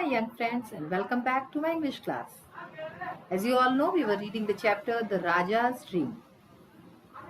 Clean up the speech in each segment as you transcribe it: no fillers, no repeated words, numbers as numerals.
young friends, and welcome back to my English class. As you all know, we were reading the chapter The Raja's Dream.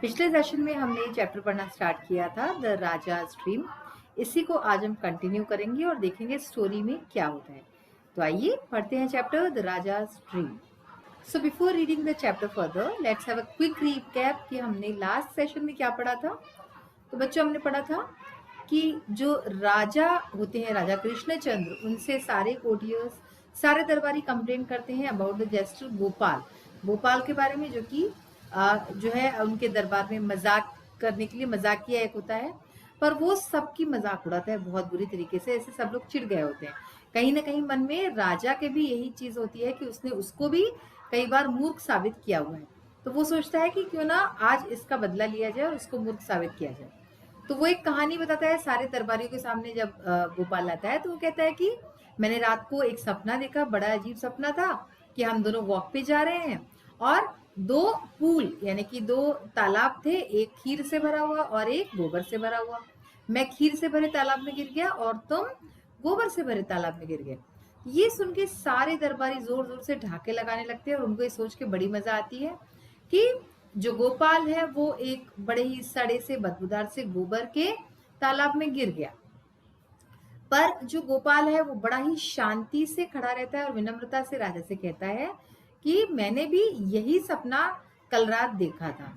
पिछले session में हमने ये chapter पढ़ना start किया था, the rajas dream. इसी को आज हम कंटिन्यू करेंगे और देखेंगे स्टोरी में क्या होता है. तो आइए पढ़ते हैं chapter the rajas dream. So before reading the chapter further, let's have a quick recap कि हमने लास्ट सेशन में क्या पढ़ा था. तो बच्चों, हमने पढ़ा था कि जो राजा होते हैं, राजा कृष्णचंद्र, उनसे सारे कोर्टियर्स, सारे दरबारी कंप्लेन करते हैं about the jester Gopal. Gopal के बारे में, जो कि जो है उनके दरबार में मजाक करने के लिए, मजाकिया एक होता है, पर वो सबकी मजाक उड़ाता है बहुत बुरी तरीके से. ऐसे सब लोग चिढ़ गए होते हैं. कहीं ना कहीं मन में राजा के भी यही चीज होती है कि उसने उसको भी कई बार मूर्ख साबित किया हुआ है. तो वो सोचता है कि क्यों ना आज इसका बदला लिया जाए और उसको मूर्ख साबित किया जाए. तो वो एक कहानी बताता है सारे दरबारियों के सामने. जब गोपाल आता है तो वो कहता है कि मैंने रात को एक सपना देखा, बड़ा अजीब सपना था कि हम दोनों वॉक पे जा रहे हैं और दो पूल यानी कि दो तालाब थे, एक खीर से भरा हुआ और एक गोबर से भरा हुआ. मैं खीर से भरे तालाब में गिर गया और तुम गोबर से भरे तालाब में गिर गए. ये सुन के सारे दरबारी जोर जोर से ढाके लगाने लगते हैं और उनको ये सोच के बड़ी मजा आती है कि जो गोपाल है वो एक बड़े ही सड़े से, बदबूदार से गोबर के तालाब में गिर गया. पर जो गोपाल है वो बड़ा ही शांति से खड़ा रहता है और विनम्रता से राजा से कहता है कि मैंने भी यही सपना कल रात देखा था.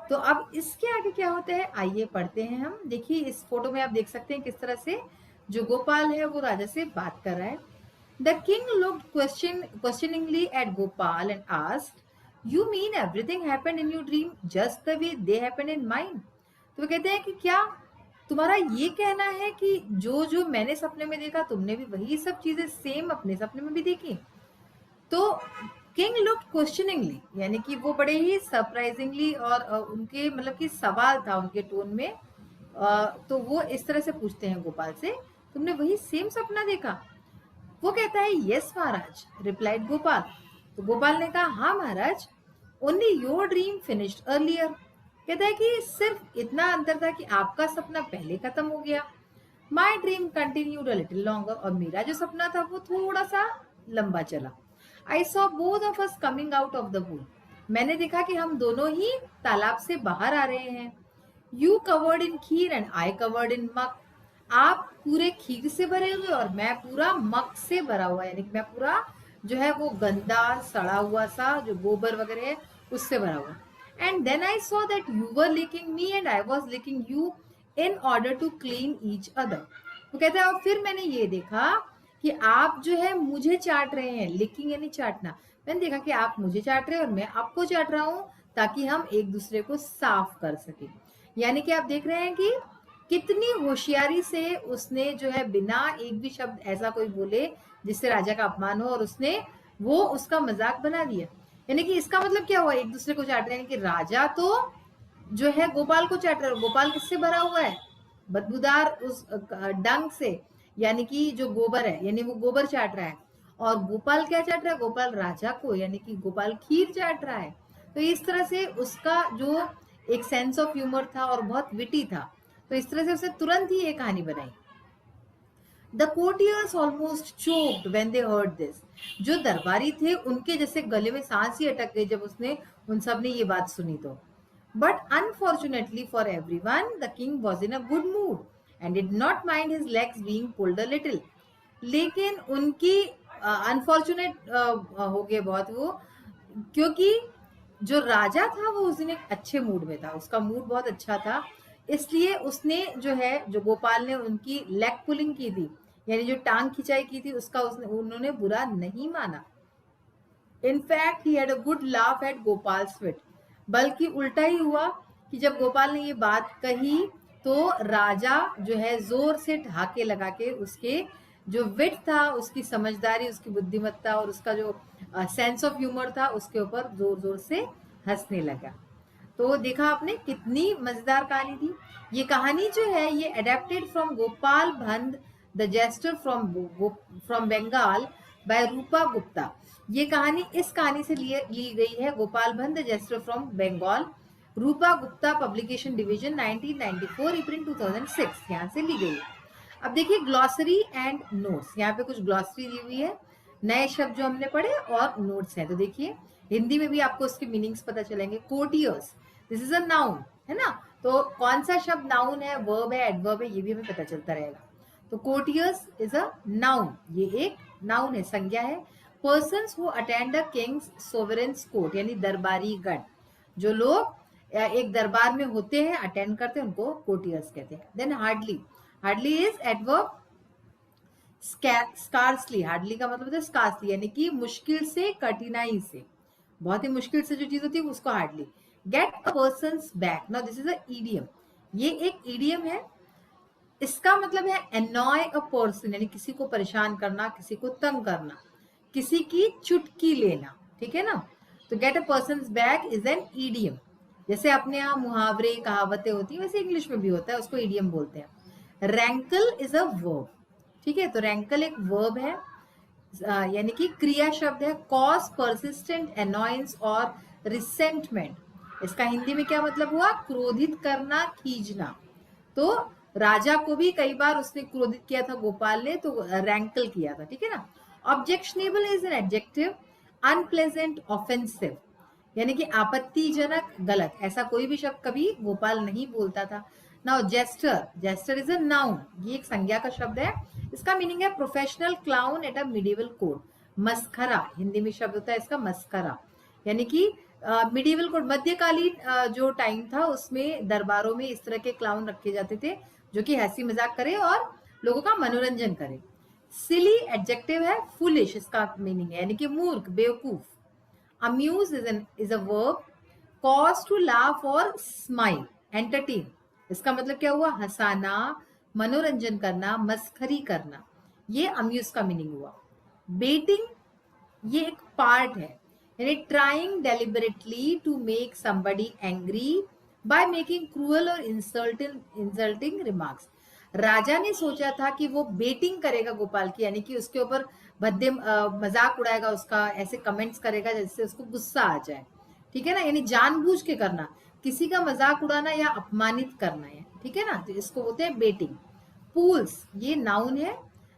तो अब इसके आगे क्या होता है, आइए पढ़ते हैं हम. देखिए, इस फोटो में आप देख सकते हैं किस तरह से जो गोपाल है वो राजा से बात कर रहा है. The king looked questioningly at Gopal and asked, You mean everything happened in your dream just the way they happened in mine? तो वो कहते हैं कि क्या तुम्हारा ये कहना है कि जो जो मैंने सपने में देखा तुमने भी वही सब चीजें सेम अपने सपने में भी देखी? तो किंग लुक्ड क्वेश्चनिंगली यानी कि वो बड़े ही सरप्राइजिंगली और उनके मतलब कि सवाल था उनके टोन में. तो वो इस तरह से पूछते हैं गोपाल से, तुमने वही सेम सपना देखा? वो कहता है यस महाराज, रिप्लाइड गोपाल. तो गोपाल ने कहा हाँ महाराज, only your dream finished earlier. कहता है कि सिर्फ इतना अंतर था कि आपका सपना पहले खत्म हो गया. My dream continued a little longer, और मेरा जो सपना था वो थोड़ा सा लंबा चला. I saw both of us coming out of the pool. मैंने देखा कि हम दोनों ही तालाब से बाहर आ रहे हैं. You covered in kheer and I covered in मक. आप पूरे खीर से भरे हुए और मैं पूरा मक से भरा हुआ, यानी कि मैं पूरा जो है वो गंदा सड़ा हुआ सा जो गोबर वगैरह है उससे भरा हुआ. And then I saw that you were licking me and I was licking you in order to clean each other. वो कहता है और फिर मैंने ये देखा कि आप जो है मुझे चाट रहे हैं. लिकिंग यानी चाटना. मैंने देखा कि आप मुझे चाट रहे हैं और मैं आपको चाट रहा हूँ ताकि हम एक दूसरे को साफ कर सके. यानी कि आप देख रहे हैं कि कितनी होशियारी से उसने जो है बिना एक भी शब्द ऐसा कोई बोले जिससे राजा का अपमान हो और उसने वो उसका मजाक बना दिया. यानी कि इसका मतलब क्या हुआ, एक दूसरे को चाट रहे हैं. कि राजा तो जो है गोपाल को चाट रहा है. गोपाल किससे भरा हुआ है, बदबूदार उस डंग से, यानी कि जो गोबर है, यानी वो गोबर चाट रहा है. और गोपाल क्या चाट रहा है, गोपाल राजा को, यानी कि गोपाल खीर चाट रहा है. तो इस तरह से उसका जो एक सेंस ऑफ ह्यूमर था और बहुत विटी था, तो इस तरह से उसने तुरंत ही ये कहानी बनाई. The courtiers almost choked when they heard this. जो दरबारी थे उनके जैसे गले में सांस ही अटक गई जब उसने उन सब ने ये बात सुनी. तो but unfortunately for everyone the king was in a good mood and did not mind his legs being pulled a little. लेकिन उनकी अनफॉर्चुनेट हो गए बहुत वो, क्योंकि जो राजा था वो उस दिन एक अच्छे मूड में था, उसका मूड बहुत अच्छा था. इसलिए उसने जो है, जो गोपाल ने उनकी लेग पुलिंग की थी, यानी जो टांग खिंचाई की थी, उसका उन्होंने बुरा नहीं माना. In fact he had a good laugh at Gopal sweet. बल्कि उल्टा ही हुआ कि जब गोपाल ने ये बात कही तो राजा जो है जोर से ठहाके लगा के उसके जो विट था, उसकी समझदारी, उसकी बुद्धिमत्ता और उसका जो सेंस ऑफ ह्यूमर था उसके ऊपर जोर जोर से हंसने लगा. तो देखा आपने कितनी मजेदार कहानी थी. ये कहानी जो है ये adapted from Gopal Bhand the jester from Bengal by Rupa Gupta. ये कहानी इस कहानी से ली गई है, Gopal Bhand the jester from Bengal, Rupa Gupta publication division 1994, print 2006, यहाँ से ली गई. अब देखिए ग्लॉसरी एंड नोट्स, यहाँ पे कुछ ग्लॉसरी दी हुई है, नए शब्द जो हमने पढ़े और नोट्स हैं। तो देखिए हिंदी में भी आपको उसके मीनिंग्स पता चलेंगे। Courtiers, this is a noun, है ना, तो कौन सा शब्द नाउन है, वर्ब है, एडवर्ब है, ये भी हमें पता चलता रहेगा। तो कोर्टियर्स इज अ नाउन, ये एक नाउन है, संज्ञा है। Persons who attend the king's sovereign's court, यानी दरबारी गण, जो लोग एक दरबार में होते हैं, अटेंड करते हैं, उनको कोर्टियर्स कहते हैं। Then hardly, hardly is adverb scarcely, hardly का मतलब है स्कार्सली, यानी कि मुश्किल से, कठिनाई से, बहुत ही मुश्किल से जो चीज होती है उसको hardly. Gate a person's back, now this is a idiom, ये एक ईडियम है, इसका मतलब है एनॉय अ पर्सन, यानी किसी को परेशान करना, किसी को तंग करना, किसी की चुटकी लेना, ठीक है ना। तो gate a person's back is an idiom. जैसे अपने यहाँ मुहावरे कहावतें होती है, वैसे इंग्लिश में भी होता है, उसको ईडियम बोलते हैं। रैंकल इज अ वर्ब, ठीक है, तो रैंकल एक वर्ब है, यानी कि क्रिया शब्द है। कॉज परसिस्टेंट एनॉयंस और रिसेंटमेंट, इसका हिंदी में क्या मतलब हुआ, क्रोधित करना, खींचना। तो राजा को भी कई बार उसने क्रोधित किया था गोपाल ने, तो रैंकल किया था, ठीक है ना। Objectionable is an adjective, unpleasant, offensive, यानी कि आपत्तिजनक, गलत, ऐसा कोई भी शब्द कभी गोपाल नहीं बोलता था। Now jester, jester is a noun, ये एक संज्ञा का शब्द है, इसका मीनिंग है professional clown at a medieval court. मस्खरा, हिंदी में शब्द होता है इसका मस्खरा, यानी कि मिडिवल कोर्ट, मध्यकालीन जो टाइम था उसमें दरबारों में इस तरह के क्लाउन रखे जाते थे जो कि हंसी मजाक करे और लोगों का मनोरंजन करे। सिली एडजेक्टिव है, फुलिश इसका मीनिंग है, यानी कि मूर्ख, बेवकूफ। Amuse is a verb, cause to laugh और स्माइल, एंटरटेन, इसका मतलब क्या हुआ, हंसाना, मनोरंजन करना, मस्खरी करना, ये अम्यूज का मीनिंग हुआ। बेटिंग, ये एक पार्ट है, यानी trying deliberately to make somebody angry by making cruel और इंसल्टिंग रिमार्क्स। राजा ने सोचा था कि वो बेटिंग करेगा गोपाल की, यानी कि उसके ऊपर भद्दे मजाक उड़ाएगा, उसका ऐसे कमेंट्स करेगा जिससे उसको गुस्सा आ जाए, ठीक है ना, यानी जानबूझ के करना, किसी का मजाक उड़ाना या अपमानित करना है, ठीक है ना, तो इसको बोलते हैं बेटिंग। पूल्स, ये नाउन है,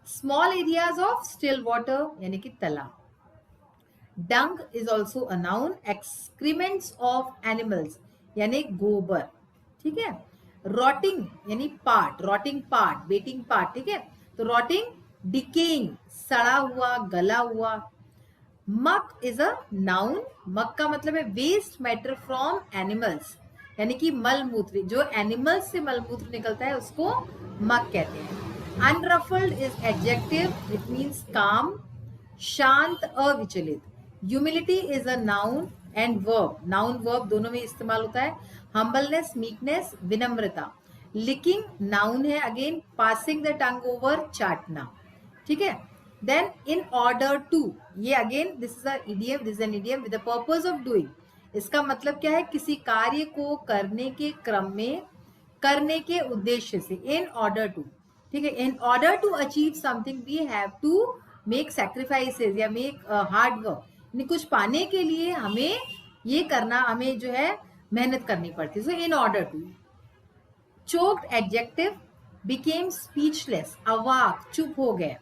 small areas of still water, यानी कि तालाब। Dung is also a noun, excrements of animals, यानी गोबर, ठीक है। रॉटिंग यानी part, rotting part, bathing part, ठीक है। तो रॉटिंग, डिकेइंग, सड़ा हुआ, गला हुआ। मक इज अ नाउन, मक का मतलब है वेस्ट मैटर फ्रॉम एनिमल्स, यानी कि मलमूत्र, जो एनिमल्स से मलमूत्र निकलता है उसको मक कहते हैं। Unruffled is adjective, it means calm, शांत, अविचलित। Humility is a noun and verb, noun verb दोनों में इस्तेमाल होता है। हम्बलनेस, मीकनेस, विनम्रता। लिकिंग नाउन है again, passing the tongue over, चाटना, ठीक है। देन इन ऑर्डर टू, ये again this is a idiom, this is an idiom with the purpose of doing, इसका मतलब क्या है, किसी कार्य को करने के क्रम में, करने के उद्देश्य से। इन ऑर्डर टू, ठीक है, in order to achieve something we have to make sacrifices या मेक हार्ड वर्क, यानी कुछ पाने के लिए हमें ये करना, हमें जो है मेहनत करनी पड़ती है। So in order to. Choked adjective, became speechless, अवाक, चुप हो गए।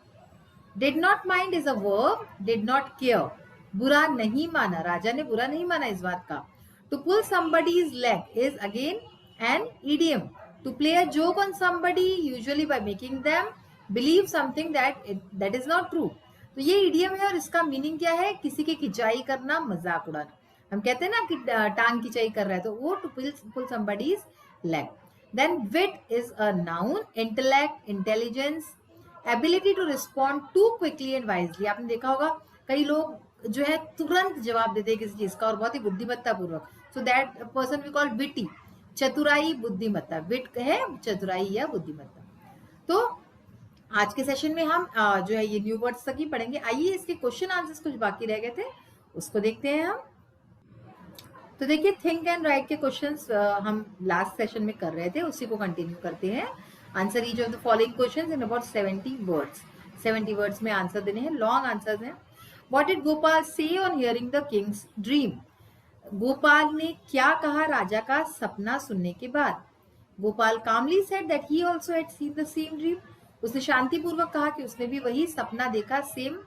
Did not mind is a verb, did not care, बुरा नहीं माना, राजा ने बुरा नहीं माना इस बात का। To pull somebody's leg is again an idiom, to play a joke on somebody usually by making them believe something that is not true। तो ये इडियम है और इसका मीनिंग क्या है, किसी की खिंचाई करना, मजाक उड़ाना। हम कहते हैं ना कि टांग खिंचाई कर रहा है, तो वो to pull somebody's leg। Then wit is a noun, intellect, intelligence, ability to respond to quickly and wisely. आपने देखा होगा कई लोग जो है तुरंत जवाब देते हैं किसी चीज का और बहुत ही बुद्धिमत्ता पूर्वक, so that person we call witty. चतुराई, बुद्धिमत्ता, विट है चतुराई या बुद्धिमत्ता। तो आज के सेशन में हम जो है ये न्यू वर्ड्स तक ही पढ़ेंगे। आइए इसके क्वेश्चन आंसर्स कुछ बाकी रह गए थे उसको देखते हैं हम। तो देखिए थिंक एंड राइट के क्वेश्चंस हम लास्ट सेशन में कर रहे थे, उसी को कंटिन्यू करते हैं। Answer each of the following questions in about 70 words, 70 words में आंसर देने हैं, लॉन्ग आंसर्स हैं। What did Gopal say on hearing the king's dream, Gopal ने क्या कहा राजा का सपना सुनने के बाद। Gopal calmly said that he also had seen the same dream, उसने शांतिपूर्वक कहा कि उसने भी वही सपना देखा, same.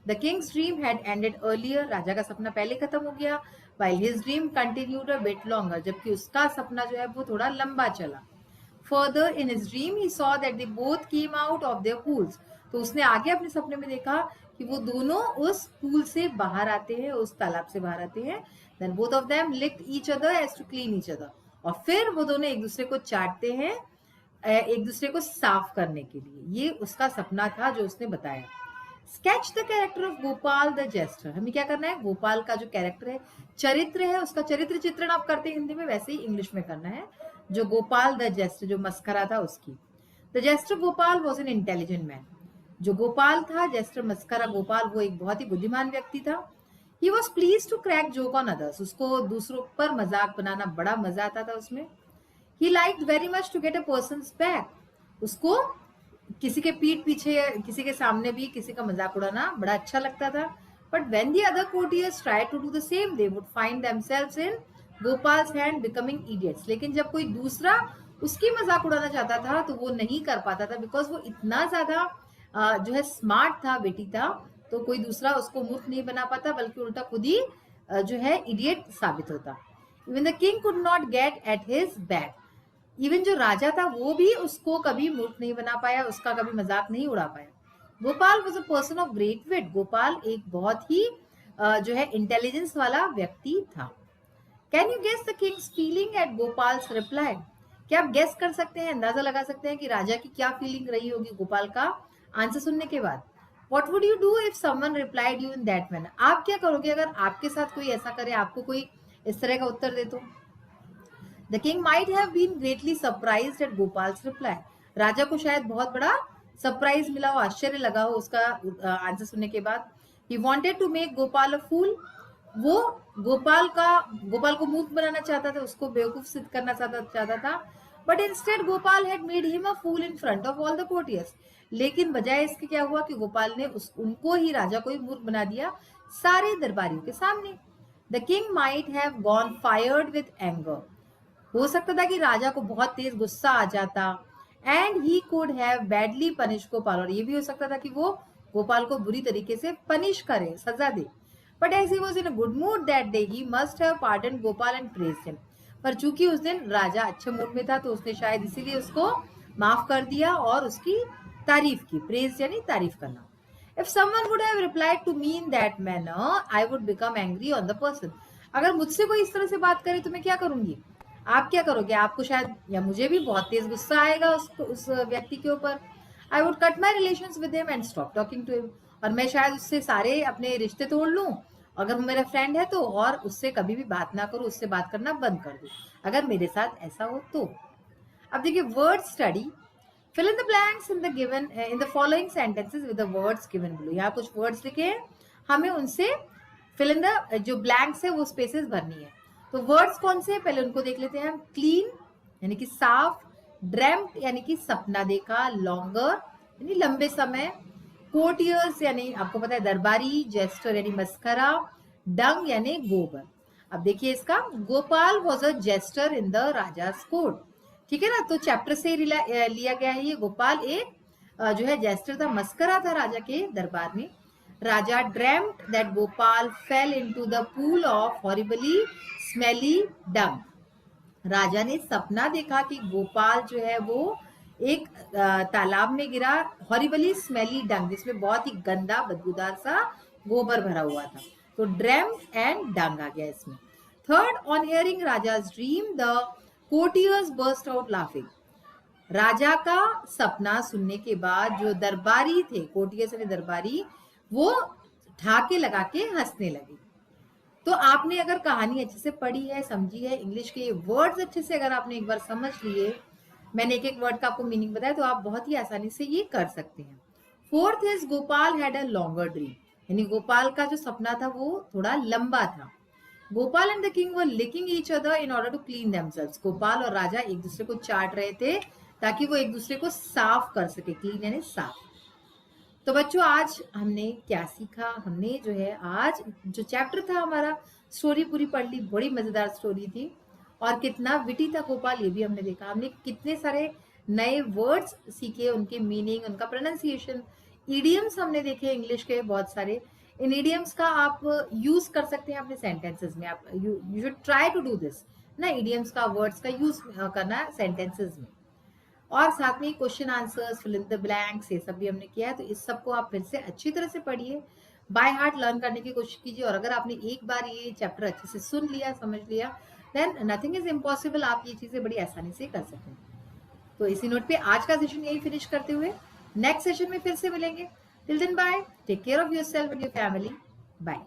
The king's dream had ended earlier, राजा का सपना पहले खत्म हो गया, while his dream continued a bit longer, जबकि उसका सपना जो है वो थोड़ा लंबा चला। Further in his dream he saw that they both came out of their pools, तो उसने आगे अपने सपने में देखा कि वो दोनों उस पूल से बाहर आते हैं, उस तालाब से बाहर आते हैं। Then both of them licked each other as to clean each other, और फिर वो दोनों एक दूसरे को चाटते हैं एक दूसरे को साफ करने के लिए। ये उसका सपना था जो उसने बताया। Sketch the character of Gopal the jester, हमें क्या करना है, गोपाल का जो कैरेक्टर है, चरित्र है, उसका चरित्र चित्रण आप करते हैं हिंदी में, वैसे ही इंग्लिश में करना है। जो गोपाल द जेस्टर, जो मस्करा था उसकी। The jester Gopal was an intelligent man, जो गोपाल था, जेस्टर मस्करा गोपाल, वो एक बहुत ही बुद्धिमान व्यक्ति था। He was please to crack joke on others, उसको दूसरों पर मजाक बनाना बड़ा मजा आता था उसमें। He liked very much to get a person's back, उसको किसी के पीठ पीछे, किसी के सामने भी किसी का मजाक उड़ाना बड़ा अच्छा लगता था। But when the other courtiers tried to do the same, they would find themselves in Gopal's hand becoming idiots, लेकिन जब कोई दूसरा उसकी मजाक उड़ाना चाहता था तो वो नहीं कर पाता था, बिकॉज वो इतना ज्यादा जो है स्मार्ट था, बेटी था, तो कोई दूसरा उसको मूर्ख नहीं बना पाता, बल्कि उल्टा खुद ही जो है इडियट साबित होता। Even the king could not gate at his back, even जो राजा था वो भी उसको कभी मूर्ख नहीं बना पाया, उसका कभी मजाक नहीं उड़ा पाया। Gopal was a person of great wit, Gopal एक बहुत ही जो है इंटेलिजेंस वाला व्यक्ति था। Can you guess the king's feeling at Gopal's reply, क्या आप गेस कर सकते हैं, अंदाजा लगा सकते हैं कि राजा की क्या फीलिंग रही होगी गोपाल का आंसर सुनने के बाद। What would you do if someone replied you in that manner, आप क्या करोगे अगर आपके साथ कोई ऐसा करे, आपको कोई इस तरह का उत्तर दे तो। The king might have been greatly surprised at Gopal's reply, राजा को शायद बहुत बड़ा सरप्राइज मिला हो, आश्चर्य लगा हो उसका आंसर सुनने के बाद। He wanted to make Gopal a fool, वो गोपाल को मूर्ख बनाना चाहता था, उसको बेवकूफ सिद्ध करना चाहता था। But instead Gopal had made him a fool in front of all the courtiers, लेकिन बजाय इसके क्या हुआ कि गोपाल ने उनको ही, राजा को ही मूर्ख बना दिया सारे दरबारियों के सामने। The king might have gone fired with anger, हो सकता था कि राजा को बहुत तेज गुस्सा आ जाता। And he could have badly punish Gopal, और ये भी हो सकता था कि वो गोपाल को बुरी तरीके से पनिश करे, सजा दे। But as he was in a good mood that day, he must have pardon Gopal and praised him, पर चूंकि उस दिन राजा अच्छे मूड में था तो उसने शायद इसीलिए उसको माफ कर दिया और उसकी तारीफ की, प्रेज यानी तारीफ करना। If someone would have replied to me in that manner, I would become angry on the person, अगर मुझसे कोई इस तरह से बात करे तो मैं क्या करूंगी, आप क्या करोगे, आपको शायद या मुझे भी बहुत तेज गुस्सा आएगा उस व्यक्ति के ऊपर। I would cut my relations with him and stop talking to him, और मैं शायद उससे सारे अपने रिश्ते तोड़ लूं, अगर वो मेरा फ्रेंड है तो, और उससे कभी भी बात ना करूं, उससे बात करना बंद कर दूं अगर मेरे साथ ऐसा हो तो। अब देखिए word study, fill in the blanks in the given in the following sentences with the words given below, यहाँ कुछ वर्ड्स लिखे हैं, हमें उनसे फिल इन द जो ब्लैंक्स है वो स्पेसेस भरनी है। तो वर्ड्स कौन से हैं पहले उनको देख लेते हैं हम। क्लीन यानी कि साफ, ड्रेम्ड यानी कि सपना देखा, लॉन्गर यानी लंबे समय, कोर्टियर्स यानी आपको पता है दरबारी, जेस्टर यानी मस्करा, डंग यानी गोबर। अब देखिए इसका, Gopal was a jester in the raja's court, ठीक है ना, तो चैप्टर से लिया गया है ये। गोपाल एक जो है जेस्टर था, मस्करा था राजा के दरबार में। राजा dreamed that Gopal fell into the pool of horribly smelly dung, राजा ने सपना देखा कि गोपाल जो है वो एक तालाब में गिरा, हॉरिबली स्मेली डंग, जिसमें बहुत ही गंदा बदबूदार सा गोबर भरा हुआ था, तो ड्रेम एंड डंग आ गया इसमें। थर्ड, ऑन हियरिंग राजा's dream the courtiers burst out laughing, राजा का सपना सुनने के बाद जो दरबारी थे, कोर्टियर्स यानी दरबारी, वो ठाके लगा के हंसने लगे। तो आपने अगर कहानी अच्छे से पढ़ी है, समझी है, इंग्लिश के वर्ड्स अच्छे से अगर आपने एक बार समझ लिए, मैंने एक एक वर्ड का आपको मीनिंग बताया, तो आप बहुत ही आसानी से ये कर सकते हैं। Fourth is Gopal had a longer dream, यानी गोपाल का जो सपना था वो थोड़ा लंबा था। Gopal and the king were licking each other in order to clean themselves, Gopal और राजा एक दूसरे को चाट रहे थे ताकि वो एक दूसरे को साफ कर सके, क्लीन यानी साफ। तो बच्चों आज हमने क्या सीखा, हमने जो है आज जो चैप्टर था हमारा, स्टोरी पूरी पढ़ ली, बड़ी मजेदार स्टोरी थी, और कितना विटी था गोपाल ये भी हमने देखा। हमने कितने सारे नए वर्ड्स सीखे, उनके मीनिंग, उनका प्रोनाउंसिएशन। इडियम्स हमने देखे इंग्लिश के बहुत सारे। इन इडियम्स का आप यूज कर सकते हैं अपने सेंटेंसेस में। आप you should try to do this ना, इडियम्स का, वर्ड्स का यूज करना सेंटेंसेस में। और साथ में question answers, fill in the blanks, ये सब भी हमने किया है। तो इस सब को आप फिर से अच्छी तरह से पढ़िए, बाय हार्ट लर्न करने की कोशिश कीजिए। और अगर आपने एक बार ये चैप्टर अच्छे से सुन लिया, समझ लिया, देन नथिंग इज इम्पॉसिबल। आप ये चीजें बड़ी आसानी से कर सकते हैं। तो इसी नोट पे आज का सेशन यही फिनिश करते हुए नेक्स्ट सेशन में फिर से मिलेंगे। Till then bye, take care of yourself and your family. Bye.